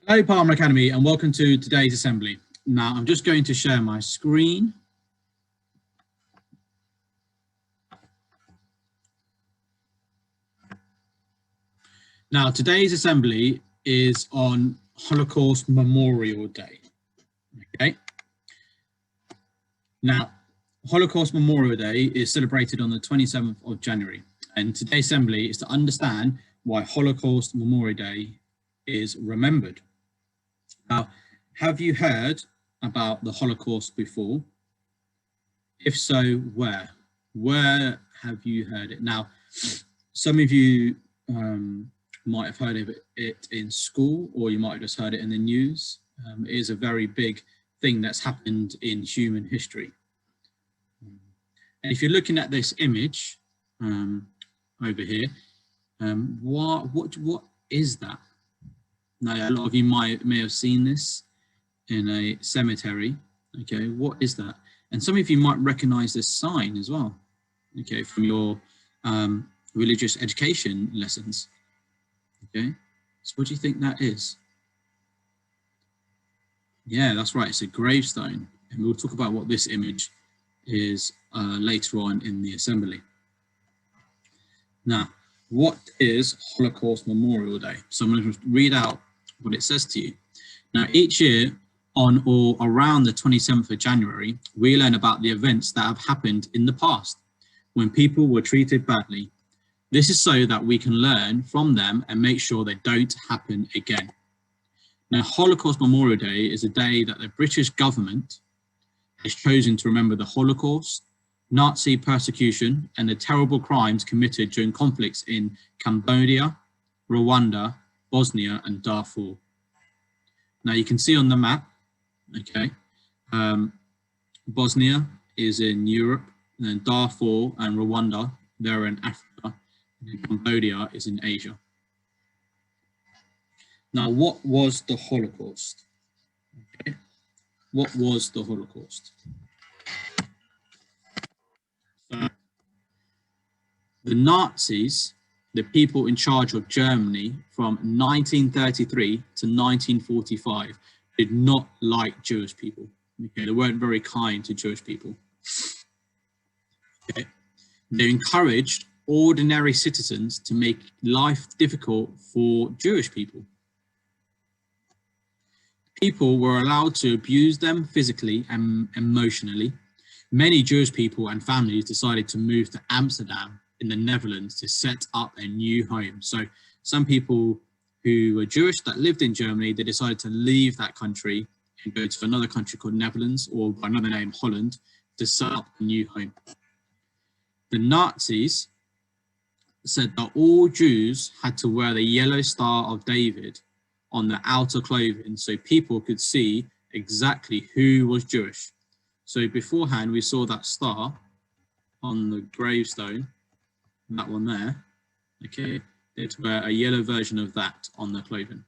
Hello, Palmer Academy, and welcome to today's assembly. Now, I'm just going to share my screen. Now, today's assembly is on Holocaust Memorial Day. Okay. Now, Holocaust Memorial Day is celebrated on the 27th of January, and today's assembly is to understand why Holocaust Memorial Day is remembered. Now, have you heard about the Holocaust before? If so, where? Where have you heard it? Now, some of you might have heard of it in school, or you might have just heard it in the news. It is a very big thing that's happened in human history. And if you're looking at this image over here, what is that? Now, a lot of you may have seen this in a cemetery. Okay, what is that? And some of you might recognize this sign as well, okay, from your religious education lessons. Okay, so what do you think that is? Yeah, that's right, it's a gravestone. And we'll talk about what this image is later on in the assembly. Now, what is Holocaust Memorial Day? So I'm going to read out what it says to you. Now, each year on or around the 27th of January, we learn about the events that have happened in the past when people were treated badly. This is so that we can learn from them and make sure they don't happen again. Now, Holocaust Memorial Day is a day that the British government has chosen to remember the Holocaust, Nazi persecution, and the terrible crimes committed during conflicts in Cambodia, Rwanda, Bosnia, and Darfur. Now, you can see on the map, okay, Bosnia is in Europe, and then Darfur and Rwanda, they're in Africa, and Cambodia is in Asia. Now, what was the Holocaust? Okay. What was the Holocaust? So, the Nazis, the people in charge of Germany from 1933 to 1945, did not like Jewish people. Okay, they weren't very kind to Jewish people. Okay. They encouraged ordinary citizens to make life difficult for Jewish people. People were allowed to abuse them physically and emotionally. Many Jewish people and families decided to move to Amsterdam in the Netherlands to set up a new home. So some people who were Jewish that lived in Germany, they decided to leave that country and go to another country called Netherlands, or by another name, Holland, to set up a new home. The Nazis said that all Jews had to wear the yellow Star of David on the outer clothing so people could see exactly who was Jewish. So beforehand, we saw that star on the gravestone, that one there, okay, they'd wear a yellow version of that on their clothing.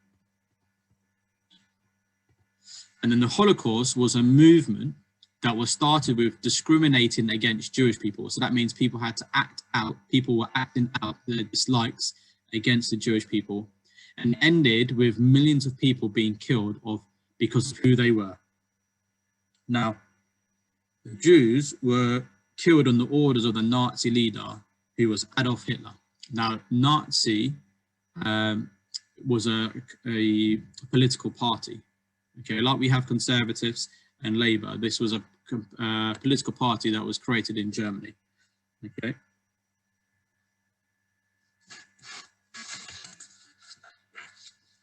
And then the Holocaust was a movement that was started with discriminating against Jewish people. So that means people had to act out, people were acting out their dislikes against the Jewish people, and ended with millions of people being killed because of who they were. Now, the Jews were killed on the orders of the Nazi leader, who was Adolf Hitler. Now, Nazi was a political party. Okay, like we have conservatives and Labour, this was a political party that was created in Germany. Okay.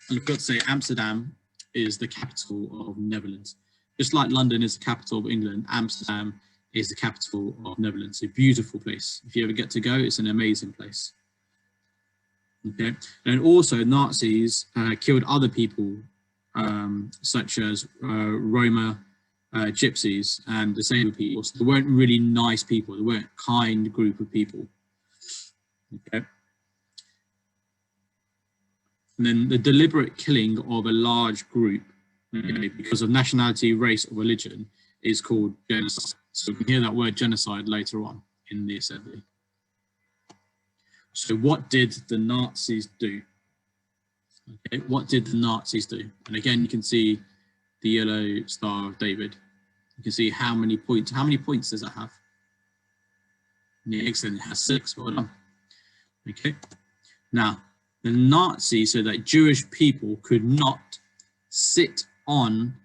And I've got to say, Amsterdam is the capital of Netherlands. Just like London is the capital of England, Amsterdam is the capital of Netherlands. A beautiful place. If you ever get to go, it's an amazing place. Okay, and also Nazis killed other people, such as Roma, Gypsies, and disabled people. So they weren't really nice people. They weren't a kind group of people. Okay. And then the deliberate killing of a large group, okay, because of nationality, race, or religion is called genocide. So we can hear that word genocide later on in the assembly. So what did the Nazis do? Okay, what did the Nazis do? And again, you can see the yellow Star of David. You can see how many points. How many points does that have? Yeah, excellent. It has 6. Well done. Okay. Now, the Nazis said that Jewish people could not sit on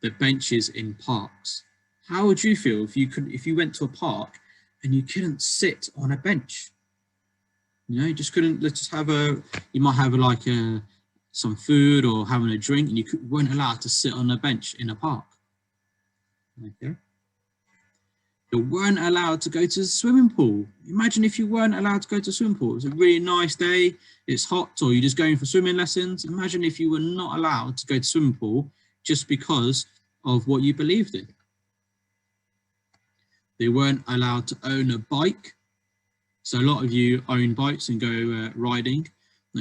the benches in parks. How would you feel if you went to a park and you couldn't sit on a bench? You know, you just couldn't. Let's just have you might have like some food or having a drink, and you weren't allowed to sit on a bench in a park. Okay. You weren't allowed to go to the swimming pool. Imagine if you weren't allowed to go to the swimming pool. It's a really nice day, it's hot, or you're just going for swimming lessons. Imagine if you were not allowed to go to the swimming pool just because of what you believed in. They weren't allowed to own a bike. So a lot of you own bikes and go riding,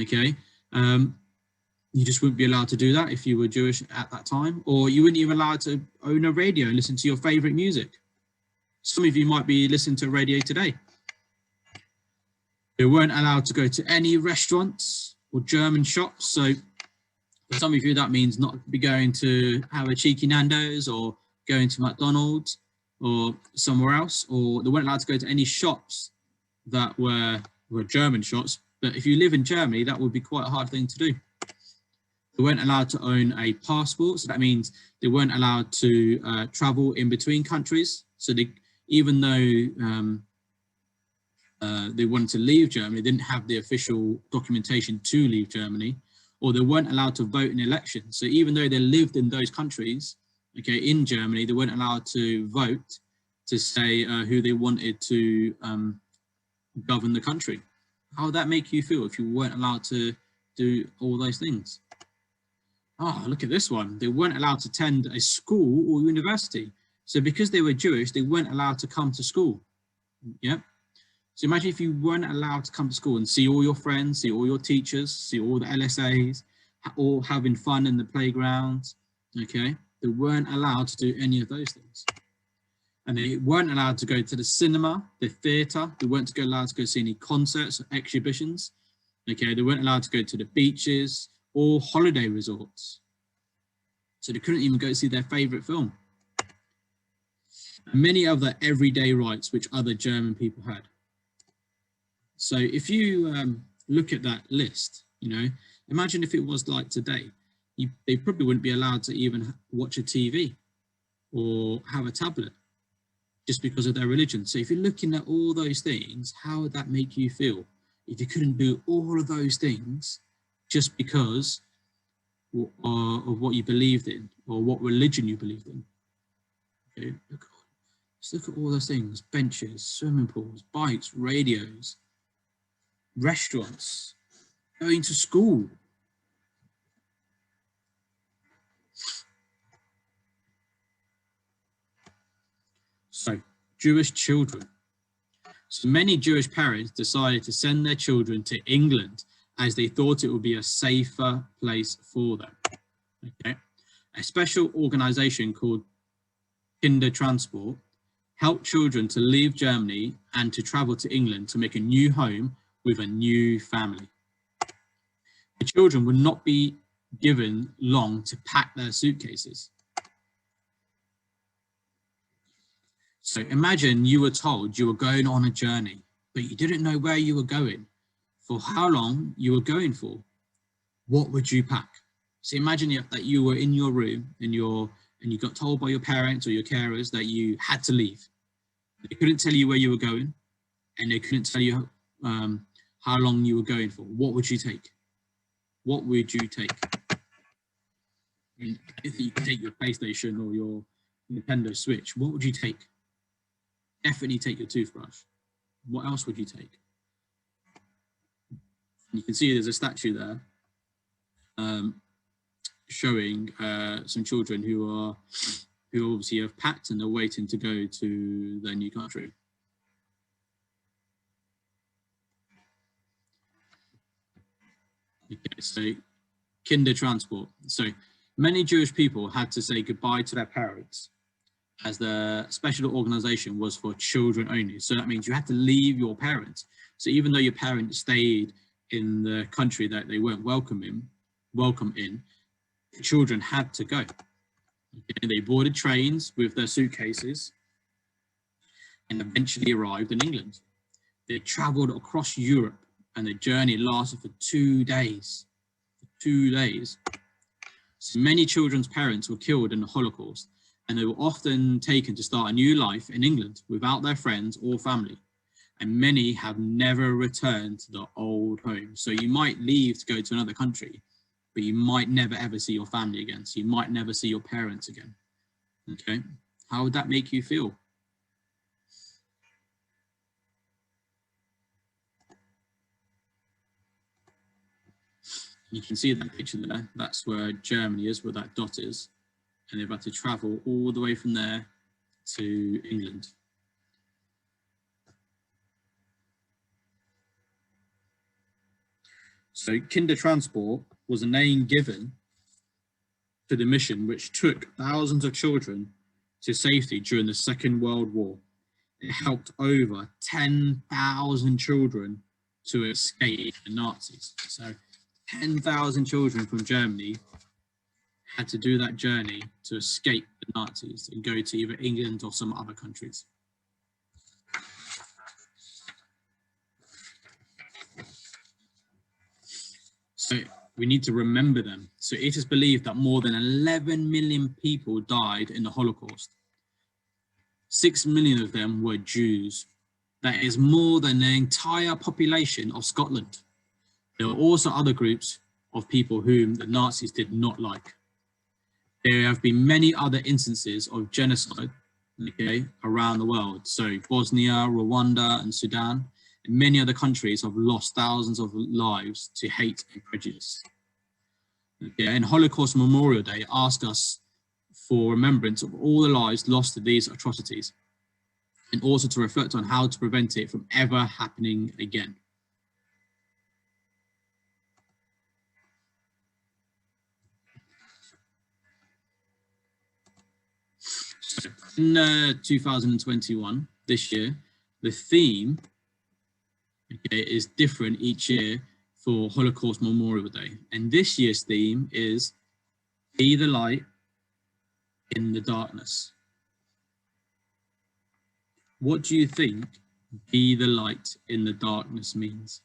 okay? You just wouldn't be allowed to do that if you were Jewish at that time, or you wouldn't even allowed to own a radio and listen to your favorite music. Some of you might be listening to radio today. They weren't allowed to go to any restaurants or German shops. So for some of you, that means not be going to have a cheeky Nando's or going to McDonald's or somewhere else, or they weren't allowed to go to any shops that were German shops. But if you live in Germany, that would be quite a hard thing to do. They weren't allowed to own a passport. So that means they weren't allowed to travel in between countries. So even though they wanted to leave Germany, they didn't have the official documentation to leave Germany, or they weren't allowed to vote in elections. So even though they lived in those countries, okay, in Germany, they weren't allowed to vote to say who they wanted to govern the country. How would that make you feel if you weren't allowed to do all those things? Oh, look at this one. They weren't allowed to attend a school or university. So because they were Jewish, they weren't allowed to come to school. Yeah. So imagine if you weren't allowed to come to school and see all your friends, see all your teachers, see all the LSAs, all having fun in the playground. Okay. They weren't allowed to do any of those things. And they weren't allowed to go to the cinema, the theatre. They weren't allowed to go see any concerts or exhibitions. Okay. They weren't allowed to go to the beaches or holiday resorts. So they couldn't even go see their favourite film. And many other everyday rights which other German people had. So if you look at that list, you know, imagine if it was like today, they probably wouldn't be allowed to even watch a TV or have a tablet just because of their religion. So if you're looking at all those things, how would that make you feel if you couldn't do all of those things just because of what you believed in or what religion you believed in? Okay, just look at all those things: benches, swimming pools, bikes, radios, restaurants, going to school. So, Jewish children. So many Jewish parents decided to send their children to England as they thought it would be a safer place for them. Okay. A special organization called Kinder Transport helped children to leave Germany and to travel to England to make a new home with a new family. The children would not be given long to pack their suitcases. So imagine you were told you were going on a journey, but you didn't know where you were going, for how long you were going for. What would you pack? So imagine that you were in your room and you got told by your parents or your carers that you had to leave. They couldn't tell you where you were going, and they couldn't tell you how long you were going for. What would you take? What would you take? I mean, if you could take your PlayStation or your Nintendo Switch, what would you take? Definitely take your toothbrush. What else would you take? You can see there's a statue there showing some children who obviously have packed and are waiting to go to their new country. Okay, so Kinder Transport. So many Jewish people had to say goodbye to their parents, as the special organization was for children only. So that means you had to leave your parents. So even though your parents stayed in the country that they weren't welcome in, welcome in, the children had to go. Okay? They boarded trains with their suitcases and eventually arrived in England. They travelled across Europe and the journey lasted for 2 days. 2 days. So many children's parents were killed in the Holocaust, and they were often taken to start a new life in England without their friends or family. And many have never returned to the old home. So you might leave to go to another country, but you might never ever see your family again. So you might never see your parents again. Okay, how would that make you feel? You can see that picture there. That's where Germany is, where that dot is. And they've had to travel all the way from there to England. So Kindertransport was a name given to the mission which took thousands of children to safety during the Second World War. It helped over 10,000 children to escape the Nazis. So 10,000 children from Germany had to do that journey to escape the Nazis and go to either England or some other countries. So we need to remember them. So it is believed that more than 11 million people died in the Holocaust. 6 million of them were Jews. That is more than the entire population of Scotland. There were also other groups of people whom the Nazis did not like. There have been many other instances of genocide, okay, around the world. So Bosnia, Rwanda, and Sudan, and many other countries have lost thousands of lives to hate and prejudice. Okay, and Holocaust Memorial Day asks us for remembrance of all the lives lost to these atrocities, and also to reflect on how to prevent it from ever happening again. So in 2021, this year, the theme, okay, is different each year for Holocaust Memorial Day. And this year's theme is Be the Light in the Darkness. What do you think Be the Light in the Darkness means?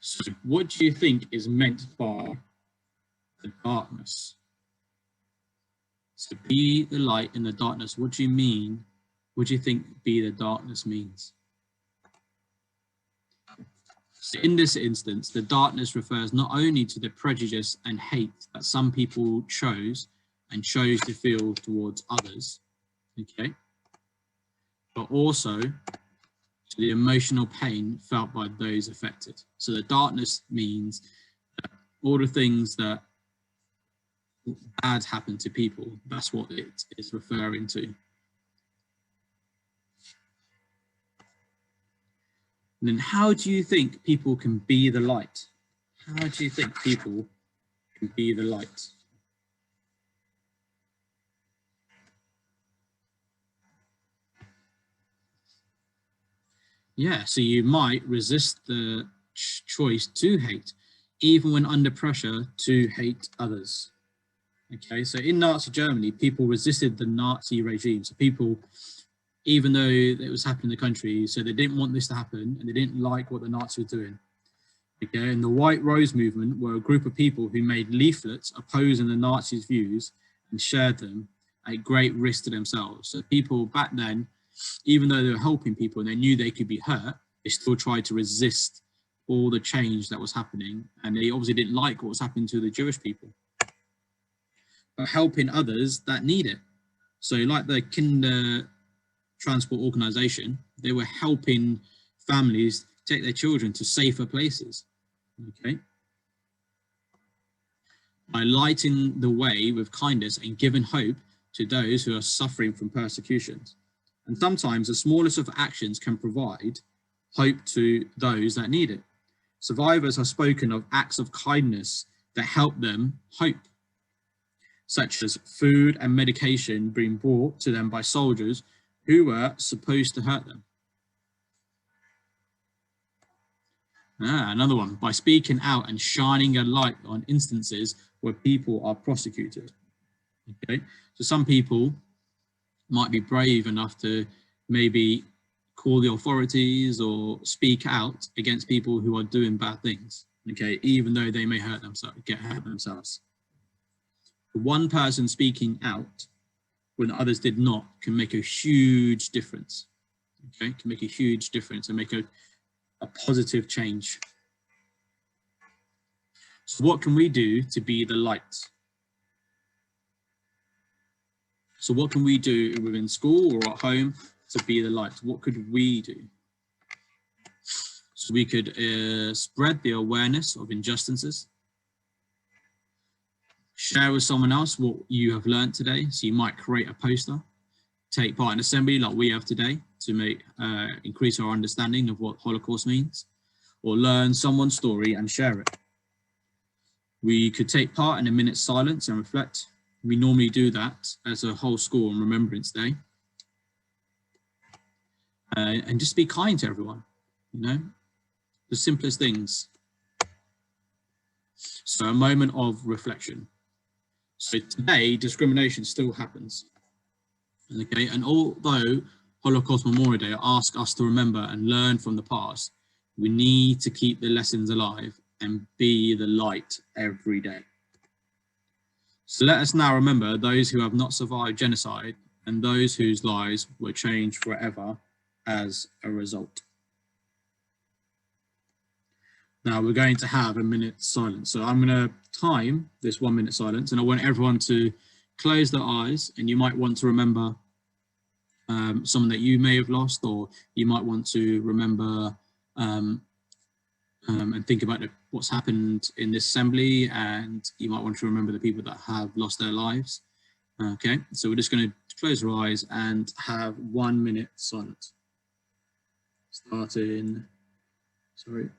So what do you think is meant by the darkness? So be the light in the darkness. What do you mean? What do you think be the darkness means? So in this instance, the darkness refers not only to the prejudice and hate that some people chose to feel towards others, okay, but also to the emotional pain felt by those affected. So the darkness means that all the things that bad happen to people, that's what it is referring to. And then how do you think people can be the light? How do you think people can be the light? Yeah, so you might resist the choice to hate, even when under pressure to hate others. Okay, so in Nazi Germany, people resisted the Nazi regime. So people, even though it was happening in the country, so they didn't want this to happen and they didn't like what the Nazis were doing. Okay, and the White Rose movement were a group of people who made leaflets opposing the Nazis' views and shared them at great risk to themselves. So people back then, even though they were helping people and they knew they could be hurt, they still tried to resist all the change that was happening. And they obviously didn't like what was happening to the Jewish people, but helping others that need it. So like the Kindertransport organization, they were helping families take their children to safer places, okay? By lighting the way with kindness and giving hope to those who are suffering from persecutions. And sometimes the smallest of actions can provide hope to those that need it. Survivors have spoken of acts of kindness that help them hope. such as food and medication being brought to them by soldiers who were supposed to hurt them. Another one, by speaking out and shining a light on instances where people are prosecuted. Okay, so some people might be brave enough to maybe call the authorities or speak out against people who are doing bad things. Okay, even though they may hurt themselves, get hurt themselves. One person speaking out when others did not can make a huge difference. Okay, can make a huge difference and make a positive change. So what can we do to be the light? So what can we do within school or at home to be the light? What could we do? So we could spread the awareness of injustices. Share with someone else what you have learned today. So you might create a poster, take part in assembly like we have today to make increase our understanding of what Holocaust means, or learn someone's story and share it. We could take part in a minute's silence and reflect. We normally do that as a whole school on Remembrance Day. And just be kind to everyone, you know, the simplest things. So a moment of reflection. So today, discrimination still happens. Okay, and although Holocaust Memorial Day asks us to remember and learn from the past, we need to keep the lessons alive and be the light every day. So let us now remember those who have not survived genocide and those whose lives were changed forever as a result. Now we're going to have a minute silence. So I'm going to time this 1 minute silence, and I want everyone to close their eyes, and you might want to remember someone that you may have lost, or you might want to remember and think about what's happened in this assembly, and you might want to remember the people that have lost their lives. Okay, so we're just going to close our eyes and have 1 minute silence. Starting, sorry.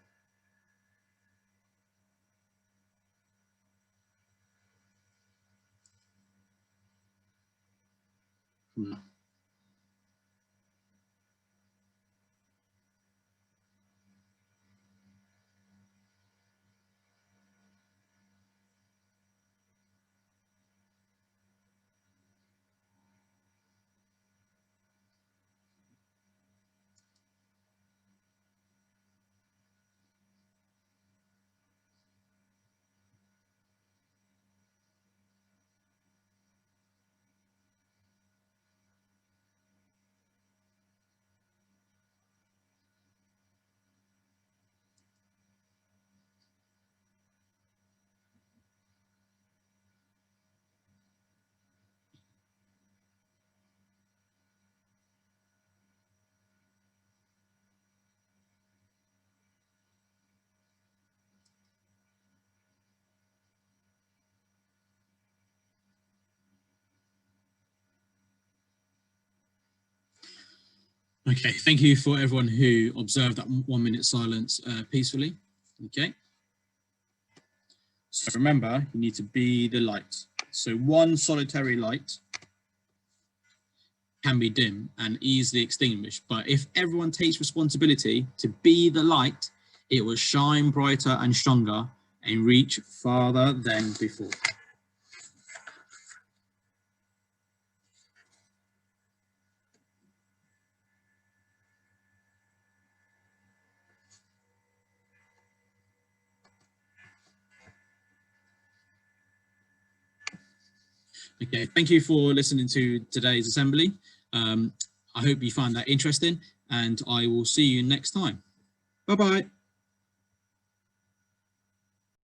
Okay, thank you for everyone who observed that 1 minute silence peacefully. Okay. So remember, you need to be the light. So one solitary light can be dim and easily extinguished, but if everyone takes responsibility to be the light, it will shine brighter and stronger and reach farther than before. Okay, thank you for listening to today's assembly. I hope you found that interesting, and I will see you next time. Bye-bye.